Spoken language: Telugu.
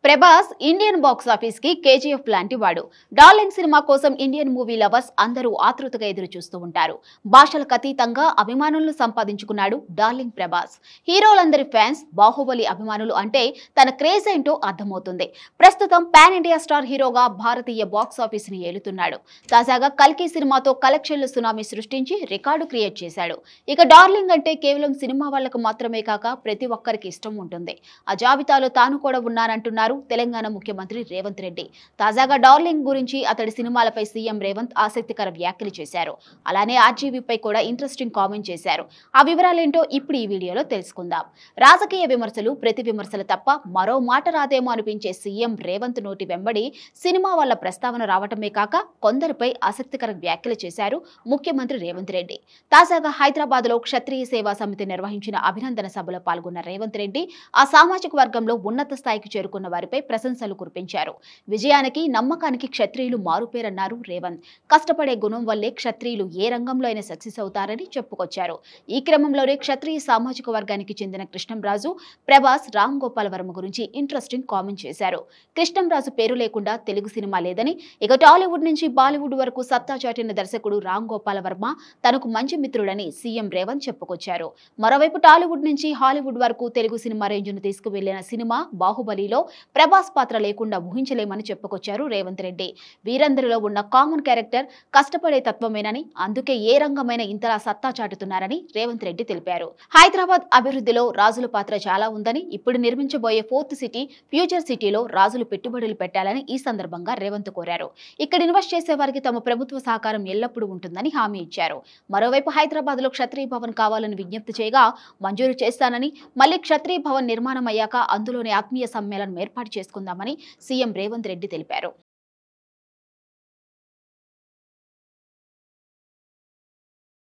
ప్రభాస్ ఇండియన్ బాక్స్ ఆఫీస్ కి కేజీఎఫ్ లాంటి వాడు. డార్లింగ్ సినిమా కోసం ఇండియన్ మూవీ లవర్స్ అందరూ ఆతృతగా ఎదురు చూస్తూ ఉంటారు. భాషలకు అతీతంగా అభిమానులను సంపాదించుకున్నాడు డార్లింగ్ ప్రభాస్. హీరోలందరి ఫ్యాన్స్ బాహుబలి అభిమానులు అంటే తన క్రేజ్ ఏంటో అర్థమవుతుంది. ప్రస్తుతం పాన్ ఇండియా స్టార్ హీరోగా భారతీయ బాక్స్ ఆఫీస్ ని ఏలుతున్నాడు. తాజాగా కల్కి సినిమాతో కలెక్షన్లు సునామీ సృష్టించి రికార్డు క్రియేట్ చేశాడు. ఇక డార్లింగ్ అంటే కేవలం సినిమా వాళ్లకు మాత్రమే కాక ప్రతి ఒక్కరికి ఇష్టం ఉంటుంది. ఆ జాబితాలో తాను కూడా ఉన్నానంటున్నారు తెలంగాణ ముఖ్యమంత్రి రేవంత్ రెడ్డి. తాజాగా డార్లింగ్ గురించి అతడి సినిమాలపై సీఎం రేవంత్ ఆసక్తికర వ్యాఖ్యలు చేశారు. అలానే ఆర్జీవీపై కూడా ఇంట్రెస్టింగ్ కామెంట్ చేశారు. ఆ వివరాలేంటో ఇప్పుడు ఈ వీడియోలో తెలుసుకుందాం. రాజకీయ విమర్శలు ప్రతి విమర్శలు తప్ప మరో మాట రాదేమో అనిపించే సీఎం రేవంత్ నోటి వెంబడి సినిమా వల్ల ప్రస్తావన రావటమే కాక కొందరిపై ఆసక్తికర వ్యాఖ్యలు చేశారు ముఖ్యమంత్రి రేవంత్ రెడ్డి. తాజాగా హైదరాబాద్ లో క్షత్రియ సేవా సమితి నిర్వహించిన అభినందన సభలో పాల్గొన్న రేవంత్ రెడ్డి ఆ సామాజిక వర్గంలో ఉన్నత స్థాయికి చేరుకున్న వారిపై ప్రశంసలు కురిపించారు. విజయానికి నమ్మకానికి క్షత్రియులు మారుపేరన్నారు రేవంత్. కష్టపడే గుణం వల్లే క్షత్రియులు ఏ రంగంలో అయినా సక్సెస్ అవుతారని చెప్పుకొచ్చారు. ఈ క్రమంలోనే క్షత్రియ సామాజిక వర్గానికి చెందిన కృష్ణంరాజు, ప్రభాస్, రామ్ గోపాల్ వర్మ గురించి ఇంట్రెస్టింగ్ కామెంట్ చేశారు. కృష్ణంరాజు పేరు లేకుండా తెలుగు సినిమా లేదని, ఇక టాలీవుడ్ నుంచి బాలీవుడ్ వరకు సత్తా చాటిన దర్శకుడు రామ్ గోపాల్ వర్మ తనకు మంచి మిత్రుడని సీఎం రేవంత్ చెప్పుకొచ్చారు. మరోవైపు టాలీవుడ్ నుంచి హాలీవుడ్ వరకు తెలుగు సినిమా రేంజ్ను తీసుకువెళ్లిన సినిమా బాహుబలిలో ప్రభాస్ పాత్ర లేకుండా ఊహించలేమని చెప్పుకొచ్చారు రేవంత్ రెడ్డి. వీరందరిలో ఉన్న కామన్ క్యారెక్టర్ కష్టపడే తత్వమేనని, అందుకే ఏ రంగమైన ఇంతలా సత్తా చాటుతున్నారని రేవంత్ రెడ్డి తెలిపారు. హైదరాబాద్ అభివృద్ధిలో రాజుల పాత్ర చాలా ఉందని, ఇప్పుడు నిర్మించబోయే ఫోర్త్ సిటీ ఫ్యూచర్ సిటీలో రాజులు పెట్టుబడులు పెట్టాలని ఈ సందర్భంగా రేవంత్ కోరారు. ఇక్కడ ఇన్వెస్ట్ చేసే వారికి తమ ప్రభుత్వ సహకారం ఎల్లప్పుడూ ఉంటుందని హామీ ఇచ్చారు. మరోవైపు హైదరాబాద్ లో క్షత్రియ భవన్ కావాలని విజ్ఞప్తి చేయగా మంజూరు చేస్తానని, మళ్లీ క్షత్రియ భవన్ నిర్మాణం అయ్యాక అందులోనే ఆత్మీయ సమ్మేళనం ఏర్పాటు చేసుకుందామని సీఎం రేవంత్ రెడ్డి తెలిపారు.